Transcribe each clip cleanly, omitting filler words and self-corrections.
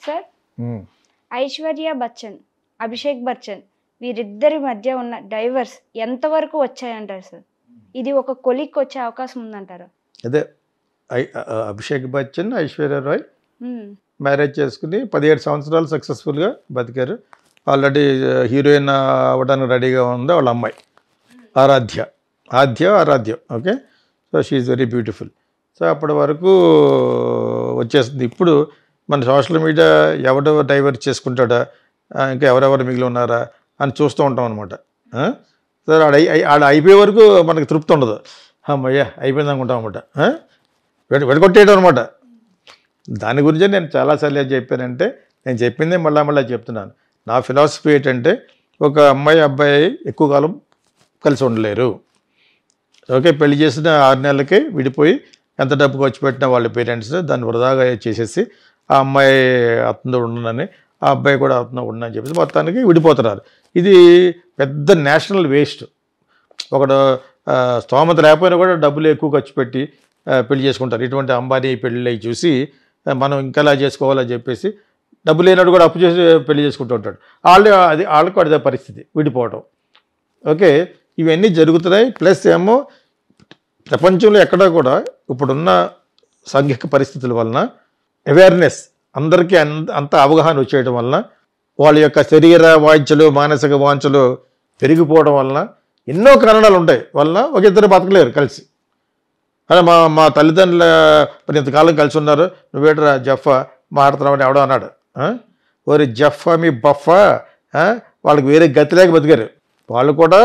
Sir Aishwarya Bachchan, Abhishek Bachchan వీరిద్దరి మధ్య ఉన్న డైవర్స్ ఎంతవరకు వచ్చాయంటారు సార్? ఇది ఒక కొలిక్ వచ్చే అవకాశం ఉందంటారా? అదే అభిషేక్ బచ్చన్ ఐశ్వర్య రాయ్ మ్యారేజ్ చేసుకుని 17 సంవత్సరాలు సక్సెస్ఫుల్గా బతికారు. ఆల్రెడీ హీరోయిన్ అవ్వడానికి రెడీగా ఉంది వాళ్ళ అమ్మాయి Aaradhya. Okay, so she very beautiful. So అప్పటి వరకు వచ్చేస్తుంది. ఇప్పుడు మన సోషల్ మీడియా ఎవడో డైవర్ట్ చేసుకుంటాడా, ఇంకా ఎవరెవరు మిగిలి ఉన్నారా అని చూస్తూ ఉంటాం అనమాట. సరే ఆడ అయిపోయే వరకు మనకి తృప్తి ఉండదు. అమ్మయ్యా అయిపోయింది అనుకుంటాం అనమాట. వెడగొట్టేయడం అనమాట. దాని గురించే నేను చాలాసార్లు ఏం చెప్పానంటే, నేను చెప్పిందే మళ్ళీ చెప్తున్నాను. నా ఫిలాసఫీ ఏంటంటే, ఒక అమ్మాయి అబ్బాయి ఎక్కువ కాలం కలిసి ఉండలేరు. ఓకే, పెళ్లి చేసిన 6 నెలలకే విడిపోయి ఎంత డబ్బు ఖర్చు పెట్టినా వాళ్ళ పేరెంట్స్ దాన్ని వృధాగా చేసేసి ఆ అమ్మాయి అతనితో ఉండనని, ఆ అబ్బాయి కూడా అతను ఉండని చెప్పేసి మొత్తానికి విడిపోతున్నారు. ఇది పెద్ద నేషనల్ వేస్ట్. ఒకడు స్తోమత లేకపోయినా కూడా డబ్బులు ఎక్కువ ఖర్చు పెట్టి పెళ్లి చేసుకుంటారు. ఇటువంటి అంబానీ పెళ్ళి చూసి మనం ఇంకలా చేసుకోవాలని చెప్పేసి డబ్బు లేనట్టు కూడా అప్పు చేసి పెళ్లి చేసుకుంటూ ఉంటాడు. వాళ్ళకు అదే పరిస్థితి, విడిపోవటం. ఓకే, ఇవన్నీ జరుగుతున్నాయి. ప్లస్ ఏమో ప్రపంచంలో ఎక్కడా కూడా ఇప్పుడున్న సాంఘిక పరిస్థితుల వలన అవేర్నెస్ అందరికీ అంత అవగాహన వచ్చేయడం వలన వాళ్ళ యొక్క శరీర వాంఛలు మానసిక వాంఛలు పెరిగిపోవడం వలన ఎన్నో కారణాలు ఉంటాయి. వలన ఒక ఇద్దరు బతకలేరు కలిసి. అదే మా తల్లిదండ్రులు మరి ఇంతకాలం కలిసి ఉన్నారు, నువ్వేట్రా జఫా మాట్లాడుతున్నావు ఎవడో అన్నాడు. ఓరి జఫా మీ బఫా, వాళ్ళకి వేరే గతి లేక బతికారు. వాళ్ళు కూడా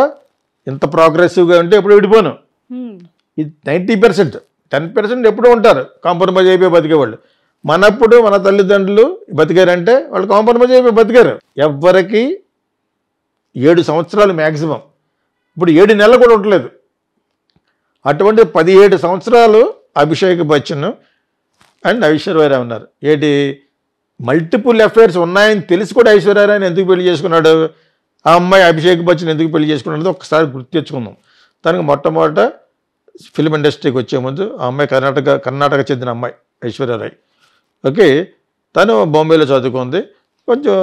ఇంత ప్రోగ్రెసివ్గా ఉంటే ఎప్పుడు విడిపోను. ఇది 90%, 10% ఎప్పుడూ ఉంటారు కాంప్రమైజ్ అయిపోయి బతికేవాళ్ళు. మనప్పుడు మన తల్లిదండ్రులు బతికారంటే వాళ్ళు కాంప్రమైజ్ అయిపోయి బతికారు. ఎవ్వరికి 7 సంవత్సరాలు మ్యాక్సిమం, ఇప్పుడు 7 నెలలు కూడా ఉండలేదు. అటువంటి 17 సంవత్సరాలు అభిషేక్ బచ్చన్ అండ్ ఐశ్వర్యరాయ్ ఉన్నారు. ఏంటి మల్టిపుల్ అఫైర్స్ ఉన్నాయని తెలిసి కూడా ఐశ్వర్యరాయ్ని ఎందుకు పెళ్లి చేసుకున్నాడు, ఆ అమ్మాయి అభిషేక్ బచ్చన్ ఎందుకు పెళ్లి చేసుకున్నాడో ఒకసారి గుర్తు తెచ్చుకుందాం. తనకు మొట్టమొదట ఫిల్మ్ ఇండస్ట్రీకి వచ్చే ముందు ఆ అమ్మాయి కర్ణాటక చెందిన అమ్మాయి ఐశ్వర్యరాయ్. ఓకే, తను బాంబేలో చదువుకుంది, కొంచెం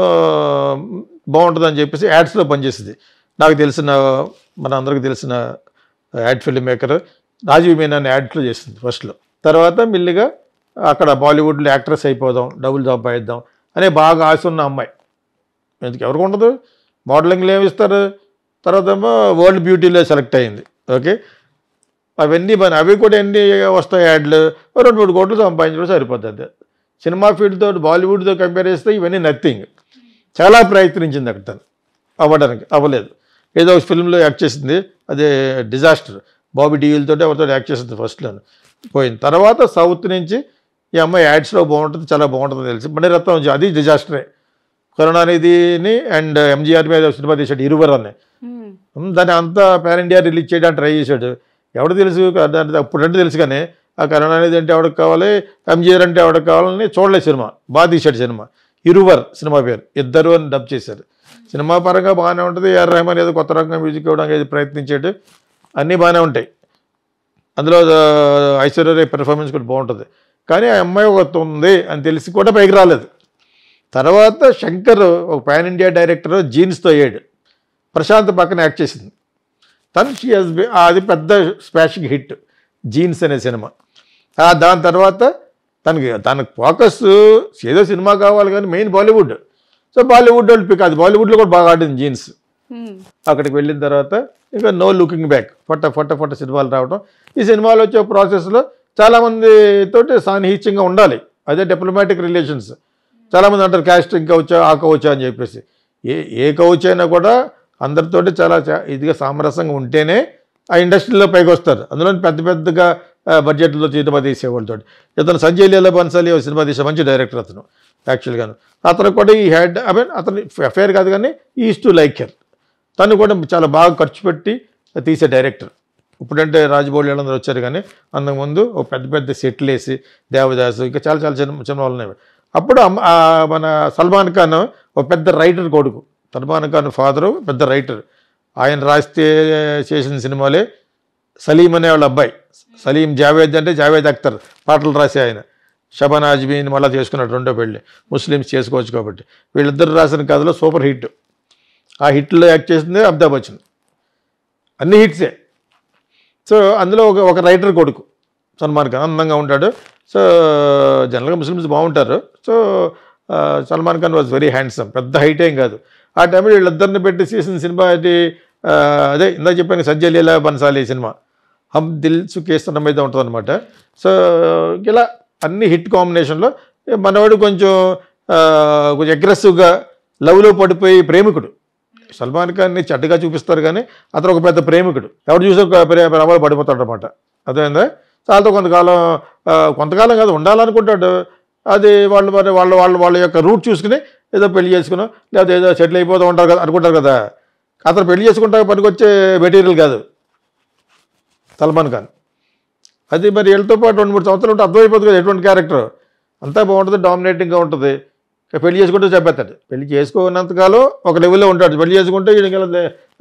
బాగుంటుందని చెప్పేసి యాడ్స్లో పనిచేసింది. నాకు తెలిసిన మన అందరికి తెలిసిన ad film maker Rajiv Menon యాడ్స్లో చేసింది ఫస్ట్లో. తర్వాత మెల్లిగా అక్కడ బాలీవుడ్లో యాక్ట్రెస్ అయిపోదాం, డబుల్ జాబ్ అయిద్దాం అనే బాగా ఆశ ఉన్న అమ్మాయి. ఎందుకు ఎవరికి ఉండదు, మోడలింగ్లో ఏమి ఇస్తారు. తర్వాత ఏమో వరల్డ్ బ్యూటీలో సెలెక్ట్ అయింది. ఓకే, అవన్నీ అవి కూడా ఎన్ని వస్తాయి యాడ్లు, 2-3 కోట్లు సంపాదించడం సరిపోతుంది. సినిమా ఫీల్డ్తో బాలీవుడ్తో కంపేర్ చేస్తే ఇవన్నీ నథింగ్. చాలా ప్రయత్నించింది అక్కడ తను, అవ్వలేదు. ఏదో ఒక ఫిల్మ్లో యాక్ట్ చేసింది, అదే డిజాస్టర్. బాబీ డియోల్తో ఎవరితో యాక్ట్ చేసింది ఫస్ట్లో, పోయింది. తర్వాత సౌత్ నుంచి ఈ అమ్మాయి యాడ్స్లో బాగుంటుంది, చాలా బాగుంటుంది తెలిసి మణిరత్నం, అది డిజాస్టరే. కరుణానిధిని అండ్ ఎంజీఆర్ మీద సినిమా తీశాడు ఇరువర్ అని. దాన్ని అంతా పాన్ ఇండియా రిలీజ్ చేయడానికి ట్రై చేశాడు. ఎవడు తెలుసు, అప్పుడంటే తెలుసు కానీ ఆ కరుణానిధి అంటే ఎవరికి కావాలి, ఎంజీఆర్ అంటే ఎవరికి కావాలని చూడలేదు. సినిమా బాగా తీశాడు. సినిమా ఇరువర్ సినిమా పేరు, ఇద్దరు అని డబ్ చేశారు. సినిమా పరంగా బాగానే ఉంటుంది. ఏఆర్ రెహమాన్ ఏదో కొత్త రకంగా మ్యూజిక్ ఇవ్వడానికి ప్రయత్నించాడు, అన్నీ బాగానే ఉంటాయి. అందులో ఐశ్వర్య పెర్ఫార్మెన్స్ కూడా బాగుంటుంది. కానీ ఆ అమ్మాయి ఒక ఉంది అని తెలిసి కూడా పైకి రాలేదు. తర్వాత శంకర్ ఒక పాన్ ఇండియా డైరెక్టర్ జీన్స్తో అయ్యాడు, ప్రశాంత్ పక్కన యాక్ట్ చేసింది తను. అది పెద్ద స్పాషింగ్ హిట్ జీన్స్ అనే సినిమా. దాని తర్వాత తనకు ఫోకస్ ఏదో సినిమా కావాలి కానీ మెయిన్ బాలీవుడ్. సో బాలీవుడ్ వాళ్ళు పిక్, అది బాలీవుడ్లో కూడా బాగా ఆడింది జీన్స్. అక్కడికి వెళ్ళిన తర్వాత ఇంకా నో లుకింగ్ బ్యాక్, ఫొట్ట సినిమాలు రావడం. ఈ సినిమాలు వచ్చే ప్రాసెస్లో చాలామంది తోటి సాన్నిహిత్యంగా ఉండాలి, అదే డిప్లొమాటిక్ రిలేషన్స్. చాలామంది అంటారు క్యాస్ట్ ఇంకా వచ్చా ఆ కవచా అని చెప్పేసి. ఏ కవచ్ అయినా కూడా అందరితోటి చాలా ఇదిగా సామరస్యంగా ఉంటేనే ఆ ఇండస్ట్రీలో పైకి వస్తారు. అందులో పెద్దగా బడ్జెట్లో సినిమా తీసేవాళ్ళతో. ఇతను సంజయ్ లీలా బన్సాలి సినిమా తీసే మంచి డైరెక్టర్ అతను యాక్చువల్గాను. అతను కూడా ఈ హ్యాడ్ అతని అఫేర్ కాదు కానీ ఈజ్ టు లైక్ హెర్. తను కూడా చాలా బాగా ఖర్చు పెట్టి తీసే డైరెక్టర్. ఇప్పుడంటే రాజమౌళి అందరూ వచ్చారు కానీ అంతకుముందు ఒక పెద్ద సెట్లు వేసి దేవదాసు ఇంకా చాలా సినిమాలు ఉన్నాయి. అప్పుడు మన సల్మాన్ ఖాన్ ఒక పెద్ద రైటర్ కొడుకు. సల్మాన్ ఖాన్ ఫాదరు పెద్ద రైటర్. ఆయన రాస్తే చేసిన సినిమాలే సలీం అనే వాళ్ళ అబ్బాయి. సలీం జావేద్ అంటే జావేద్ అఖ్తర్ పాటలు రాసే ఆయన. షబానా ఆజ్మీని మళ్ళీ చేసుకున్నాడు రెండో పెళ్ళి, ముస్లిమ్స్ చేసుకోవచ్చు కాబట్టి. వీళ్ళిద్దరు రాసిన కథలో సూపర్ హిట్. ఆ హిట్లో యాక్ట్ చేసింది అమితాబ్ బచ్చన్. అన్ని హిట్సే. సో అందులో ఒక రైటర్ కొడుకు సల్మాన్ ఖాన్ అందంగా ఉంటాడు. సో జనరల్గా ముస్లిమ్స్ బాగుంటారు. So Salman Khan was very handsome, పెద్ద హైట్ ఏం కాదు. ఆ టైంలో వీళ్ళిద్దరిని పెట్టి చేసిన సినిమా అది అదే ఇందాక చెప్పాను సజ్జ లీలా బన్సాలి సినిమా, హమ్ దిల్ సుఖేస్తనం మీద ఉంటుంది అనమాట. సో ఇలా అన్ని హిట్ కాంబినేషన్లో మనవాడు కొంచెం అగ్రెసివ్గా లవ్లో పడిపోయి ప్రేమికుడు. సల్మాన్ ఖాన్ని చెడ్డగా చూపిస్తారు కానీ అతను ఒక పెద్ద ప్రేమికుడు, ఎవరు చూసే ప్రేమలో పడిపోతాడు అనమాట. అదేందా చాలాతో కొంతకాలం కాదు ఉండాలనుకుంటాడు. అది వాళ్ళు మరి వాళ్ళ యొక్క రూట్ చూసుకుని ఏదో పెళ్లి చేసుకున్నాం లేదా ఏదో సెటిల్ అయిపోతూ ఉంటారు కదా అనుకుంటారు కదా. అతను పెళ్లి చేసుకుంటా పనికొచ్చే మెటీరియల్ కాదు సల్మాన్ ఖాన్. అది మరి వీళ్ళతో పాటు 2-3 సంవత్సరాలు ఉంటే అర్థమైపోతుంది కదా ఎటువంటి క్యారెక్టర్. అంతా బాగుంటుంది, డామినేటింగ్గా ఉంటుంది. పెళ్లి చేసుకుంటే చెప్పేస్తాడు. పెళ్లి చేసుకోనంతకాలం ఒక లెవెల్లో ఉంటాడు, పెళ్లి చేసుకుంటే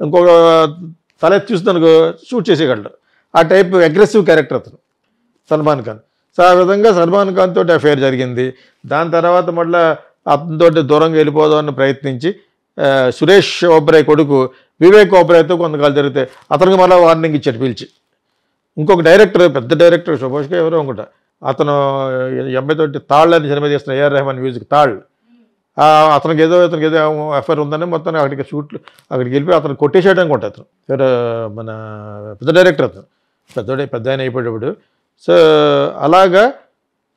ఇంకొక తలెత్తి చూస్తున్నాను షూట్ చేసేయగలడు. ఆ టైప్ అగ్రెసివ్ క్యారెక్టర్ అతను సల్మాన్ ఖాన్. సో ఆ విధంగా సల్మాన్ ఖాన్ తోటి అఫేర్ జరిగింది. దాని తర్వాత మళ్ళీ అతనితో దూరంగా వెళ్ళిపోదామని ప్రయత్నించి సురేష్ ఓబ్రాయ్ కొడుకు వివేక్ ఓబ్రాయ్తో కొంతకాలం జరిగితే అతనికి మళ్ళీ వార్నింగ్ ఇచ్చాడు పిలిచి. ఇంకొక డైరెక్టర్, పెద్ద డైరెక్టర్ సుభాష్గా ఎవరో అనుకుంటా, అతను ఎంబైతోటి తాళ్ అని సినిమా చేస్తున్న ఏఆర్ రెహమాన్ మ్యూజిక్ తాళ్. ఇతనికి ఏదో అఫేర్ ఉందని మొత్తం అక్కడికి షూట్లు అక్కడికి వెళ్ళిపోయి అతను కొట్టేసాడు అనుకుంటా. అతను మన పెద్ద డైరెక్టర్, అతను పెద్ద ఆయన అయిపోయేటప్పుడు. సో అలాగా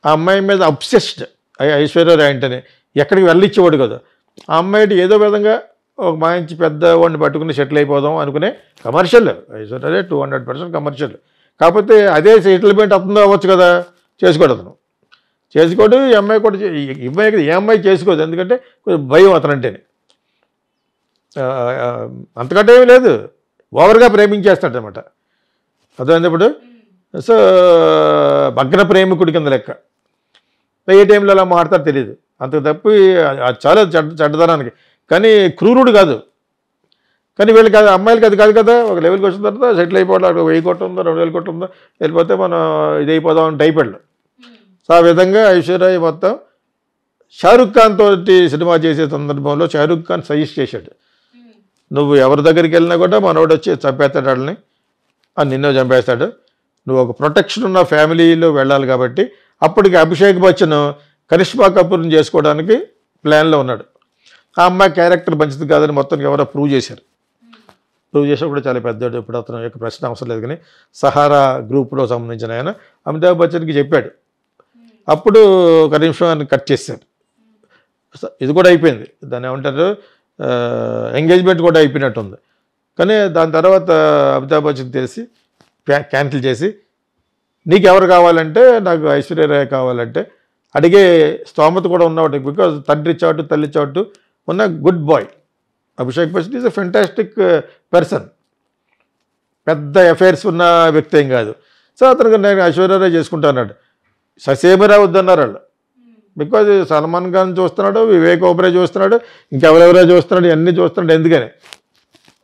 ఆ అమ్మాయి మీద అబ్సెస్డ్ ఐశ్వర్య రాయ్ అంటేనే ఎక్కడికి వెళ్ళిచ్చేవాడు కదా. ఆ అమ్మాయి ఏదో విధంగా ఒక మంచి పెద్ద వాడిని పట్టుకుని సెటిల్ అయిపోదాం అనుకునే కమర్షియల్ ఐశ్వర్య 200% కమర్షియల్. కాకపోతే అదే సెటిల్మెంట్ అతను అవ్వచ్చు కదా, చేసుకోడు అతను. చేసుకోడు. ఈ అమ్మాయి కూడా ఏ అమ్మాయి చేసుకోదు, ఎందుకంటే కొంచెం భయం అతనంటేనే. అంతకంటే ఏమీ లేదు, ఓవర్గా ప్రేమించేస్తాడు అనమాట. అర్థమైనప్పుడు సో భగ్న ప్రేమికుడి కింద లెక్క. ఏ టైంలో అలా మాట్లాడతారో తెలియదు. అంత తప్పి చాలా చెడ్డదనానికి, కానీ క్రూరుడు కాదు. కానీ వీళ్ళకి అది అమ్మాయిలకి అది కాదు కదా. ఒక లెవెల్కి వచ్చిన తర్వాత సెటిల్ అయిపోవడం, 1000 కోట్లు ఉందో 2000 కోట్లు ఉందో వెళ్ళిపోతే మనం ఇది అయిపోదాం అని టైపెళ్ళు. సో ఆ విధంగా ఐశ్వర్య మొత్తం షారుఖ్ ఖాన్ తోటి సినిమా చేసే సందర్భంలో షారుఖ్ ఖాన్ సజెస్ట్ చేశాడు, నువ్వు ఎవరి దగ్గరికి వెళ్ళినా కూడా మనోడు వచ్చి చంపేస్తాడు వాళ్ళని, నిన్నే చంపేస్తాడు, నువ్వు ఒక ప్రొటెక్షన్ ఉన్న ఫ్యామిలీలో వెళ్ళాలి. కాబట్టి అప్పటికి అభిషేక్ బచ్చన్ కరిష్మా కపూర్ని చేసుకోవడానికి ప్లాన్లో ఉన్నాడు. ఆ అమ్మాయి క్యారెక్టర్ మంచిది కాదని మొత్తం ఎవరో ప్రూవ్ చేశారు. ప్రూవ్ చేసినప్పుడు చాలా పెద్దవాడు. ఇప్పుడు అతను యొక్క ప్రశ్న అవసరం లేదు. కానీ సహారా గ్రూప్లో సంబంధించిన ఆయన అమితాబ్ బచ్చన్కి చెప్పాడు. అప్పుడు ఒక నిమిషం కట్ చేశారు. ఇది కూడా అయిపోయింది, దాన్ని ఏమంటారు ఎంగేజ్మెంట్ కూడా అయిపోయినట్టుంది. కానీ దాని తర్వాత అమితాబ్ బచ్చన్ తెలిసి క్యాన్సిల్ చేసి, నీకు ఎవరు కావాలంటే నాకు ఐశ్వర్య రాయ్ కావాలంటే అడిగే స్తోమత కూడా ఉన్నవాడు. బికాజ్ తండ్రి చాటు తల్లి చాటు ఉన్న good boy Abhishek Bachchan is a fantastic person. పెద్ద అఫైర్స్ ఉన్న వ్యక్తి ఏం కాదు. సో అతనికి నేను ఐశ్వర్య రాయ్ చేసుకుంటా అన్నాడు. ససేమిరా వద్దన్నారు వాళ్ళు. బికాజ్ సల్మాన్ ఖాన్ చూస్తున్నాడు, వివేక్ ఓబ్రాయ్ చూస్తున్నాడు, ఇంకెవరెవరో చూస్తున్నాడు, ఇవన్నీ చూస్తున్నాడు. ఎందుకని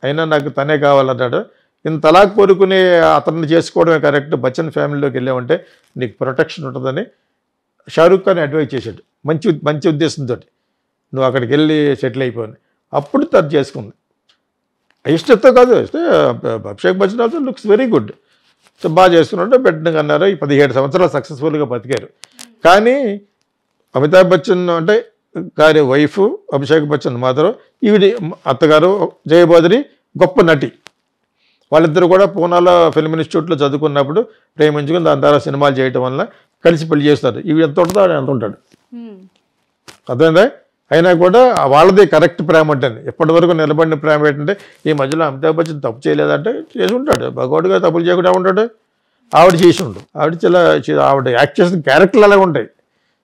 అయినా నాకు తనే కావాలన్నాడు. ఇంత తలాక్ కోరుకుని అతన్ని చేసుకోవడమే కరెక్ట్. బచ్చన్ ఫ్యామిలీలోకి వెళ్ళామంటే నీకు ప్రొటెక్షన్ ఉంటుందని షారుఖ్ ఖాన్ అడ్వైజ్ చేశాడు, మంచి ఉద్దేశంతో. నువ్వు అక్కడికి వెళ్ళి సెటిల్ అయిపోయి అప్పుడు తను చేసుకుంది. ఇష్టంతో కాదు, Abhishek Bachchan also looks very good. So బాగా చేస్తున్నాడు, పెట్టినగా అన్నారు. 17 సంవత్సరాలు సక్సెస్ఫుల్గా బతికారు. కానీ అమితాబ్ బచ్చన్ అంటే గారి వైఫ్ అభిషేక్ బచ్చన్ మాత్రం ఈవిడి అత్తగారు జయబాదురి గొప్ప నటి. వాళ్ళిద్దరు కూడా పూనాలో ఫిల్మ్ ఇన్స్టిట్యూట్లో చదువుకున్నప్పుడు ప్రేమించుకుని దాని ద్వారా సినిమాలు చేయటం వల్ల కలిసి పెళ్లి చేస్తారు. ఇవి ఎంత ఉంటుందో ఆయన ఎంత ఉంటాడు. అర్థమైందా? అయినా కూడా వాళ్ళది కరెక్ట్ ప్రేమ అంటే ఎప్పటి వరకు నిలబడిన ప్రేమ ఏంటంటే ఈ మధ్యలో అమితాబ్ బచ్చన్ తప్పు చేయలేదంటే చేసి ఉంటాడు. భగవాడుగా తప్పులు చేయకుండా ఉంటాడు. ఆవిడ చేసి ఉండు. ఆవిడ యాక్ట్ చేసిన క్యారెక్టర్లు అలాగే ఉంటాయి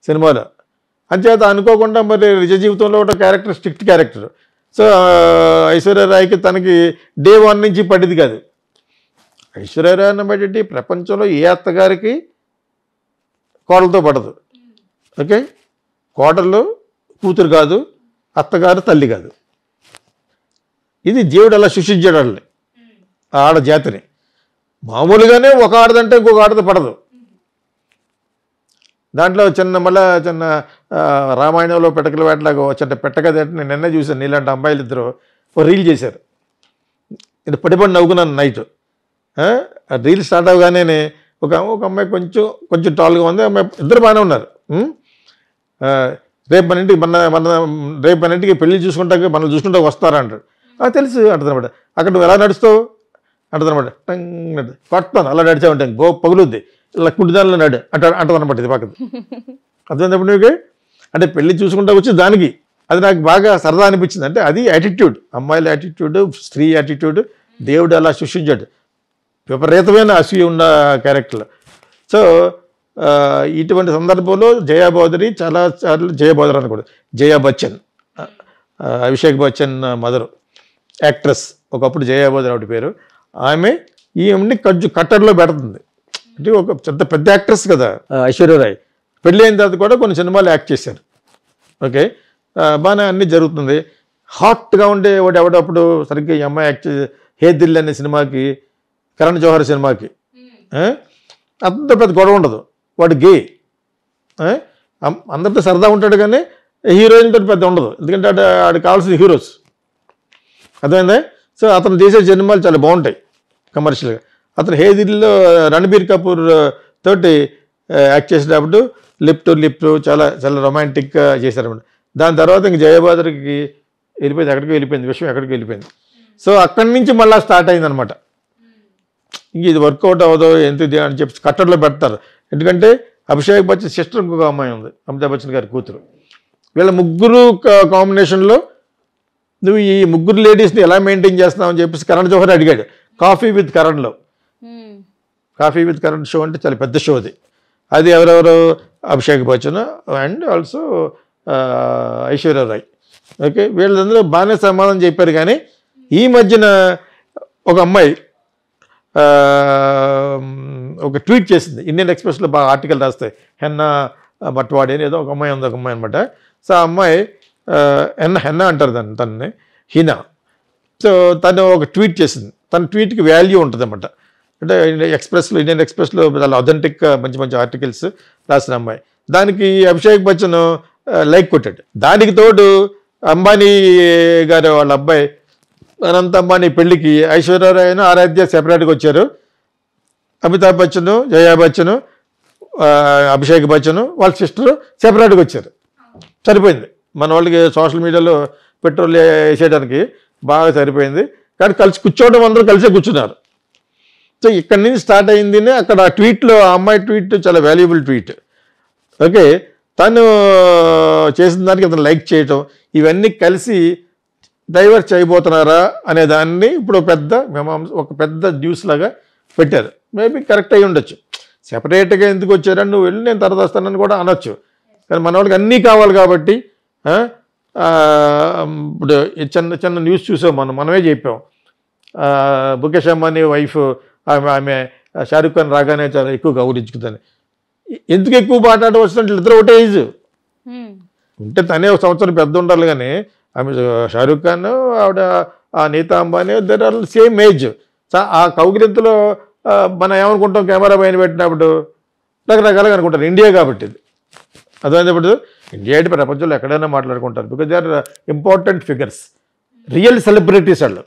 సినిమాలో. అంచేత అనుకోకుండా మరి నిజ జీవితంలో ఒక character strict character. So Aishwarya రాయ్కి తనకి డే 1 నుంచి పడింది కాదు. ఐశ్వర్య రాయ్ అన్నమాట ప్రపంచంలో ఏ అత్తగారికి కోడలతో పడదు. ఓకే, కోడలు కూతురు కాదు, అత్తగారు తల్లి కాదు. ఇది దేవుడు అలా సృష్టించాడు వాళ్ళని, ఆడ జాతిని. మామూలుగానే ఒక ఆడదంటే ఇంకొక ఆడది పడదు. దాంట్లో మళ్ళీ రామాయణంలో పిట్టకల వేటలాగా చిన్న పెట్టక నేను నిన్నే చూశాను. నీలాంటి అమ్మాయిలు ఇద్దరు ఒక రీల్ చేశారు. ఇది పడిపడి నవ్వుకున్నాను నైట్. రీల్ స్టార్ట్ అవగానే ఒక అమ్మాయి కొంచెం టాల్గా ఉంది, అమ్మాయి ఇద్దరు బాగానే ఉన్నారు. రేపు మన ఇంటికి పెళ్లి చూసుకుంటాక మనల్ని చూసుకుంటా వస్తారా అంటాడు. తెలుసు అంటుందన్నమాట. అక్కడ నువ్వు ఎలా నడుస్తావు అంటుందన్నమాట. కొడతాను అలా నడిచా ఉంటాను, పగులుద్ది, ఇలా కుంటిదానిలో అంటదన్నమాట. ఇది పక్కది అర్థమైనప్పుడు నీకు అంటే పెళ్లి చూసుకుంటా వచ్చి దానికి అది నాకు బాగా సరదా అనిపించింది. అంటే అది యాటిట్యూడ్, అమ్మాయిల యాటిట్యూడ్, స్త్రీ యాటిట్యూడ్ దేవుడు అలా సృష్టించాడు. విపరీతమైన అసూయ ఉన్న క్యారెక్టర్. సో ఇటువంటి సందర్భంలో జయాబౌదరి చాలాసార్లు జయబౌదరి అనకూడదు, జయా బచ్చన్, అభిషేక్ బచ్చన్ మదరు యాక్ట్రెస్, ఒకప్పుడు జయాబౌదరి ఆవిడ పేరు. ఆమె ఈమెని కట్టడిలో పెడుతుంది. అంటే ఒక పెద్ద యాక్ట్రెస్ కదా ఐశ్వర్యరాయ్. పెళ్ళి అయిన తర్వాత కూడా కొన్ని సినిమాలు యాక్ట్ చేశారు. ఓకే, బాగానే అన్నీ జరుగుతుంది. హాట్గా ఉండే వాడు ఎవడప్పుడు సరిగ్గా ఈ అమ్మాయి యాక్ట్ హే దిల్ అనే సినిమాకి, కరణ్ జోహర్ సినిమాకి అంత పెద్ద గొడవ ఉండదు. వాడు గే, అందరితో సరదా ఉంటాడు కానీ హీరోయిన్తో పెద్ద ఉండదు. ఎందుకంటే ఆడికి కావాల్సిన హీరోస్. అర్థమైందా? సో అతను చేసే సినిమాలు చాలా బాగుంటాయి కమర్షియల్గా. అతను హే దిల్లో రణబీర్ కపూర్ తోటి యాక్ట్ చేసేటప్పుడు లిప్ టు లిప్ చాలా చాలా రొమాంటిక్గా చేశారన్నమాట. దాని తర్వాత ఇంక జయబాదరికి వెళ్ళిపోయింది, విషయం ఎక్కడికి వెళ్ళిపోయింది. సో అక్కడి నుంచి మళ్ళీ స్టార్ట్ అయిందనమాట. ఇంక ఇది వర్కౌట్ అవ్వదు ఎందుకు అని చెప్పి కట్టడిలో పెడతారు. ఎందుకంటే అభిషేక్ బచ్చన్ సిస్టర్ ఇంకొక అమ్మాయి ఉంది, అమితాబ్ బచ్చన్ గారి కూతురు. వీళ్ళ ముగ్గురు కాంబినేషన్లో నువ్వు ఈ ముగ్గురు లేడీస్ని ఎలా మెయింటైన్ చేస్తున్నావు అని చెప్పేసి కరణ్ జోహర్ అడిగాడు కాఫీ విత్ కరణ్లో. కాఫీ విత్ కరణ్ షో అంటే చాలా పెద్ద షో అది. అది ఎవరెవరు, Abhishek Bachchan and also Aishwarya Rai. Okay, వీళ్ళందరూ బాగానే సమాధానం చెప్పారు. కానీ ఈ మధ్యన ఒక అమ్మాయి ఒక ట్వీట్ చేసింది. ఇండియన్ ఎక్స్ప్రెస్లో బాగా ఆర్టికల్ రాస్తాయి. హెన్నా బట్వాడి అని ఏదో ఒక అమ్మాయి ఉంది, ఒక అమ్మాయి అనమాట. సో ఆ అమ్మాయి హెన్నా అంటారు తనని, హీనా. సో తను ఒక ట్వీట్ చేసింది. తన ట్వీట్కి వాల్యూ ఉంటుంది అన్నమాట. అంటే ఇండియన్ ఎక్స్ప్రెస్లో చాలా అథెంటిక్ మంచి మంచి ఆర్టికల్స్ రాసిన అమ్మాయి. దానికి అభిషేక్ బచ్చన్ లైక్ కొట్టాడు. దానికి తోడు అంబానీ గారు వాళ్ళ అబ్బాయి అనంత అంబానీ పెళ్లికి ఐశ్వర్యరాయ్ ఆరాధ్య సెపరేట్గా వచ్చారు. అమితాబ్ బచ్చన్, జయా బచ్చన్, అభిషేక్ బచ్చన్ వాళ్ళ సిస్టర్ సెపరేట్గా వచ్చారు. సరిపోయింది. మన వాళ్ళకి సోషల్ మీడియాలో పెట్రోల్ వేసేయడానికి బాగా సరిపోయింది. కానీ కలిసి కూర్చోవడం అందరూ కలిసే కూర్చున్నారు. సో ఇక్కడి నుంచి స్టార్ట్ అయింది. అక్కడ ఆ ట్వీట్లో ఆ అమ్మాయి ట్వీట్ చాలా వాల్యుబుల్ ట్వీట్. ఓకే, తను చేసిన దానికి అతను లైక్ చేయటం, ఇవన్నీ కలిసి డైవర్ట్ చేయబోతున్నారా అనే దాన్ని ఇప్పుడు ఒక పెద్ద న్యూస్ లాగా పెట్టారు. మేబీ కరెక్ట్ అయ్యి ఉండొచ్చు. సెపరేట్గా ఎందుకు వచ్చారని నువ్వు వెళ్ళి నేను తర్వాత వస్తానని కూడా అనొచ్చు. కానీ మన వాళ్ళకి అన్నీ కావాలి కాబట్టి ఇప్పుడు చిన్న చిన్న న్యూస్ చూసాం, మనమే చెప్పాం. ముఖేష్ అంబానీ వైఫ్ ఆమె షారూఖ్ ఖాన్ రాగానే చాలా ఎక్కువ గౌరవించుకుందని. ఎందుకు ఎక్కువ మాట్లాడడం వస్తుంటే ఇద్దరు ఒకటే ఏజ్ ఉంటే తనే ఒక సంవత్సరం పెద్ద ఉండాలి. కానీ ఆమె షారూఖ్ ఖాన్ ఆవిడ Nita Ambani there are same age. ఆ కౌగిలింతలో మనం ఏమనుకుంటాం, కెమెరా పైన పెట్టినప్పుడు రకరకాలుగా అనుకుంటారు. ఇండియా కాబట్టి ఇది అర్థమైనప్పుడు ఇండియా అంటే ప్రపంచంలో ఎక్కడైనా మాట్లాడుకుంటారు. Because they are important figures, real celebrities వాళ్ళు.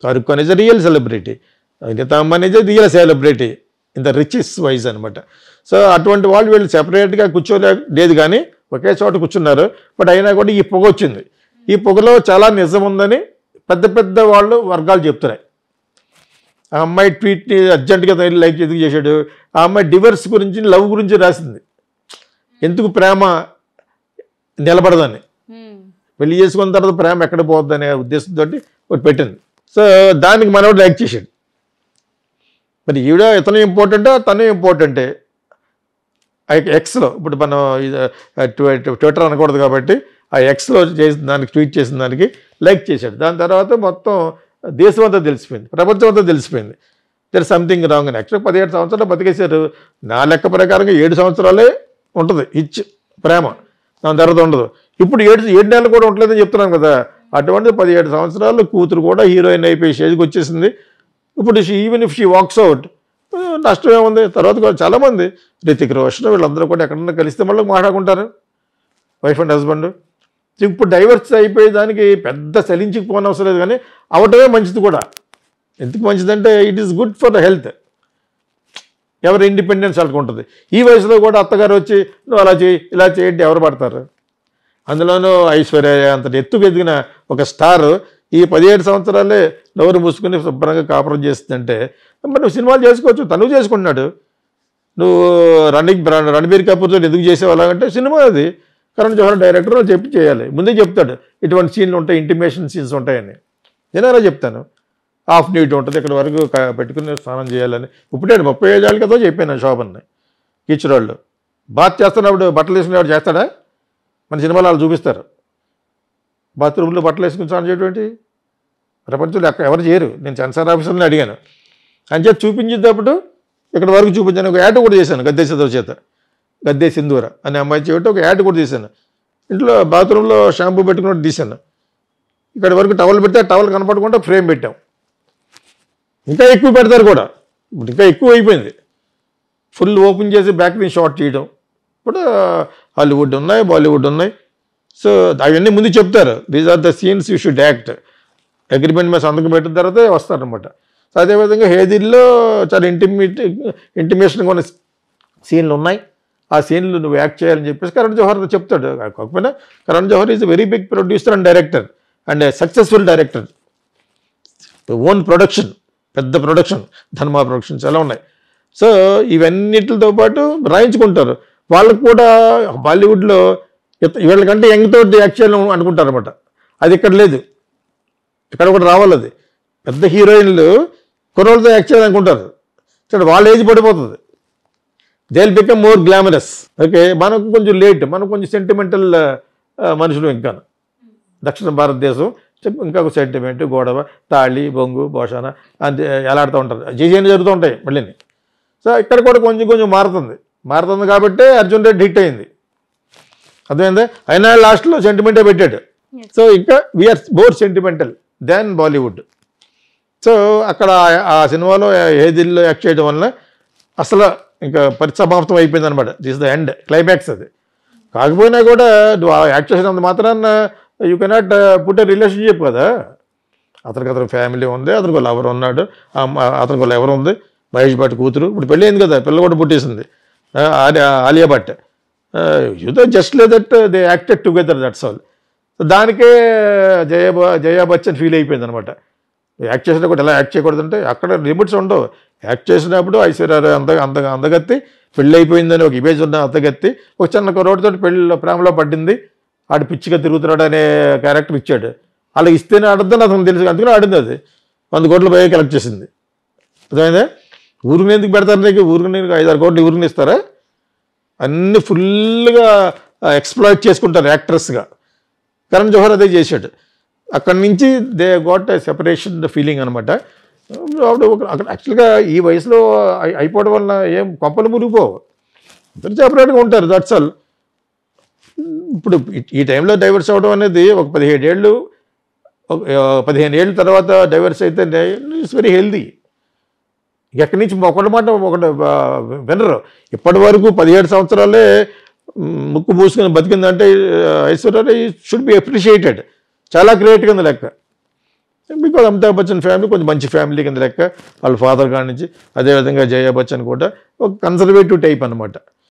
Shahrukh Khan is a real celebrity, Nita Ambani is a real celebrity in the riches wise అనమాట. సో అటువంటి వాళ్ళు వీళ్ళు సెపరేట్గా కూర్చోలేదు కానీ ఒకే చోట కూర్చున్నారు. బట్ అయినా కూడా ఈ పొగ వచ్చింది. ఈ పొగలో చాలా నిజం ఉందని పెద్ద పెద్ద వాళ్ళు వర్గాలు చెప్తున్నాయి. ఆ అమ్మాయి ట్వీట్ని అర్జెంటుగా లైక్ ఎందుకు చేశాడు? ఆ అమ్మాయి డివర్స్ గురించి, లవ్ గురించి రాసింది. ఎందుకు ప్రేమ నిలబడదని, పెళ్లి చేసుకున్న తర్వాత ప్రేమ ఎక్కడ పోద్ది అనే ఉద్దేశంతో ఒకటి పెట్టింది. సో దానికి మనోడు లైక్ చేశాడు. మరి ఈవిడ ఇతను ఇంపార్టెంటే, తను ఇంపార్టెంటే. ఎక్స్లో ఇప్పుడు మనం ట్విట్టర్ అనకూడదు కాబట్టి ఆ ఎక్స్లో చేసిన దానికి, ట్వీట్ చేసిన దానికి లైక్ చేశాడు. దాని తర్వాత మొత్తం దేశం అంతా తెలిసిపోయింది, ప్రపంచం అంతా తెలిసిపోయింది. దర్ సంథింగ్ రాంగ్ అని. యాక్చువల్గా 17 సంవత్సరాలు బతికేశారు. నా లెక్క ప్రకారంగా 7 సంవత్సరాలే ఉంటుంది ప్రేమ, దాని తర్వాత ఉండదు. ఇప్పుడు 7 నెలలు కూడా ఉండలేదని చెప్తున్నాను కదా. అటువంటి 17 సంవత్సరాలు కూతురు కూడా హీరోయిన్ అయిపోయి స్టేజ్కి వచ్చేసింది. ఇప్పుడు even if she walks out, నష్టం ఏముంది. తర్వాత కూడా చాలామంది రితిక్ రోషన్ వీళ్ళందరూ కూడా ఎక్కడన్నా కలిస్తే మళ్ళీ మాట్లాడుకుంటారు వైఫ్ అండ్ హస్బెండ్. ఇప్పుడు డైవర్స్ అయిపోయేదానికి పెద్ద చలించుకుపోని అవసరం లేదు, కానీ అవటమే మంచిది కూడా. ఎందుకు మంచిదంటే it is good for the health. ఎవరి ఇండిపెండెన్స్ వాళ్ళకి ఉంటుంది. ఈ వయసులో కూడా అత్తగారు వచ్చి నువ్వు అలా చేయి ఇలా చేయండి ఎవరు పడతారు? అందులోనూ ఐశ్వర్య అంత ఎత్తుకు ఎదిగిన ఒక స్టార్ ఈ 17 సంవత్సరాలే నోరు మూసుకుని శుభ్రంగా కాపురం చేస్తుందంటే మరి నువ్వు సినిమాలు చేసుకోవచ్చు. తను చేసుకుంటున్నాడు. నువ్వు రణబీర్ కపూర్తో ఎందుకు చేసేవు అలాగంటే సినిమా అది. కరణ్ జోహర్ డైరెక్టర్ చెప్పి చేయాలి. ముందే చెప్తాడు ఇటువంటి సీన్లు ఉంటాయి, ఇంటిమేషన్ సీన్స్ ఉంటాయని. నేను అలా చెప్తాను. హాఫ్ న్యూట్ ఉంటుంది, ఇక్కడ వరకు పెట్టుకుని స్నానం చేయాలని. ఇప్పుడే 35 ఏళ్ళ కదా చెప్పాను శోభన్ని కీచురాళ్ళు. బాత్ చేస్తున్నప్పుడు బట్టలు వేసుకునేవాడు చేస్తాడా? మన సినిమాలు వాళ్ళు చూపిస్తారు. బాత్రూంలో బట్టలు వేసుకుని స్నానం చేయటువంటి ప్రపంచంలో ఎవరు చేయరు. నేను సెన్సార్ ఆఫీసర్ని అడిగాను. అని చేతి చూపించేటప్పుడు ఇక్కడ వరకు చూపించాను. ఒక యాడ్ కూడా చేశాను గద్దే సిద్ధవ చేత. గద్దే సింధూర అనే అమ్మాయి చేయటం ఒక యాడ్ కూడా తీశాను. ఇంట్లో బాత్రూంలో షాంపూ పెట్టుకున్నట్టు తీశాను. ఇక్కడ వరకు టవల్ పెడితే టవల్ కనపడకుండా ఫ్రేమ్ పెట్టాం. ఇంకా ఎక్కువ పెడతారు కూడా. ఇప్పుడు ఇంకా ఎక్కువ అయిపోయింది. ఫుల్ ఓపెన్ చేసి బ్యాక్ నుంచి షార్ట్ చేయడం కూడా హాలీవుడ్ ఉన్నాయి, బాలీవుడ్ ఉన్నాయి. సో అవన్నీ ముందు చెప్తారు. These are the scenes you should act. Agreement మీద సంతకం పెట్టిన తర్వాతే వస్తారనమాట. సో అదేవిధంగా హేదిల్లో చాలా ఇంటిమేషన్గా ఉన్న సీన్లు ఉన్నాయి. ఆ సీన్లు నువ్వు యాక్ట్ చేయాలని చెప్పేసి కరణ్ జోహర్ చెప్తాడు. కాకపోయినా Karan Johar is very big producer and director and successful director. Own production, పెద్ద ప్రొడక్షన్, ధర్మా ప్రొడక్షన్స్ ఎలా ఉన్నాయి. సో ఇవన్నిటితో పాటు రాయించుకుంటారు. వాళ్ళకు కూడా బాలీవుడ్లో వీళ్ళకంటే యంగ్తో యాక్ట్ చేయాలని అనుకుంటారు అనమాట. అది ఇక్కడ లేదు. ఇక్కడ కూడా రావాలి. అది పెద్ద హీరోయిన్లు కుర్రోళ్ళతో యాక్ట్ చేయాలనుకుంటారు. సరే వాళ్ళ ఏజ్ పడిపోతుంది. They will become more glamorous. Okay, మనకు కొంచెం లేట్, మనకు కొంచెం సెంటిమెంటల్ మనుషులు. ఇంకా దక్షిణ భారతదేశం ఇంకా ఒక సెంటిమెంట్, గొడవ, తాళి, బొంగు, బోషాన అంతే ఎలాడుతూ ఉంటారు. చేసేది జరుగుతూ ఉంటాయి మళ్ళీని. సో ఇక్కడ కూడా కొంచెం కొంచెం మారుతుంది కాబట్టి అర్జున్ రెడ్డి హిట్ అయింది. అర్థమైందా? అయినా లాస్ట్లో సెంటిమెంటే పెట్టాడు. సో ఇంకా వీఆర్ మోర్ సెంటిమెంటల్ దాన్ బాలీవుడ్. సో అక్కడ ఆ సినిమాలో హేదిల్లో యాక్ట్ చేయడం వల్ల అసలు ఇంకా పరిసమాప్తం అయిపోయింది అనమాట. దిస్ ద ఎండ్, క్లైమాక్స్ అది. కాకపోయినా కూడా నువ్వు యాక్ట్ చేసినంత మాత్రాన you cannot put a relationship కదా. అతనికి ఫ్యామిలీ ఉంది, అతనికి లవర్ ఉన్నాడు, అతనికి లవర్ ఉంది, మహేష్ భట్ కూతురు. ఇప్పుడు పెళ్ళి అయింది కదా, పిల్ల కూడా పుట్టేసింది, ఆలియా భట్. యూతో జస్ట్ లే that they acted together, that's all. దానికే జయా బచ్చన్ ఫీల్ అయిపోయింది అనమాట. యాక్ట్ చేసినప్పుడు ఎలా యాక్ట్ చేయకూడదంటే అక్కడ లిమిట్స్ ఉండవు. యాక్ట్ చేసినప్పుడు ఐశ్వర్య అందగత్తి, పెళ్ళి అయిపోయిందని ఒక ఇమేజ్ ఉన్న అందగత్తి, ఒక చిన్న కుర్రోడితో ప్రేమలో పడ్డింది, ఆడు పిచ్చిగా తిరుగుతున్నాడు అనే క్యారెక్టర్ ఇచ్చాడు. అలా ఇస్తేనే ఆడద్దని అతను తెలుసు, అందుకని ఆడింది. అది 100 కోట్ల పైగా కలెక్ట్ చేసింది. అర్థమైందా? ఊరికి ఎందుకు పెడతారు? నీకు ఊరికి 5-6 కోట్లు ఊరికి ఇస్తారా? అన్నీ ఫుల్గా ఎక్స్ప్లాయిట్ చేసుకుంటారు యాక్ట్రెస్గా. కరణ్ జోహర్ అదే చేశాడు. అక్కడి నుంచి they got a separation feeling అనమాట. అక్కడ యాక్చువల్గా ఈ వయసులో అయిపోవడం వల్ల ఏం కొంపలు మురిగిపోవు, ఇద్దరు సెపరేట్గా ఉంటారు, దట్స్ ఆల్. ఇప్పుడు ఈ టైంలో డైవర్స్ అవ్వడం అనేది ఒక 15 ఏళ్ళ తర్వాత డైవర్స్ అయితే ఇట్స్ వెరీ హెల్దీ. ఎక్కడి నుంచి ఒకటి మాట ఒకటి వినరు. ఇప్పటి వరకు 17 సంవత్సరాలే ముక్కు మూసుకొని బతికిందంటే ఐశ్వర్య షుడ్ బి అప్రిషియేటెడ్. చాలా గ్రేట్ కింద లెక్క. బికాజ్ అమితాబ్ బచ్చన్ ఫ్యామిలీ కొంచెం మంచి ఫ్యామిలీ కింద లెక్క. వాళ్ళ ఫాదర్ కాడి నుంచి. అదేవిధంగా జయా బచ్చన్ కూడా ఒక కన్సర్వేటివ్ టైప్ అనమాట.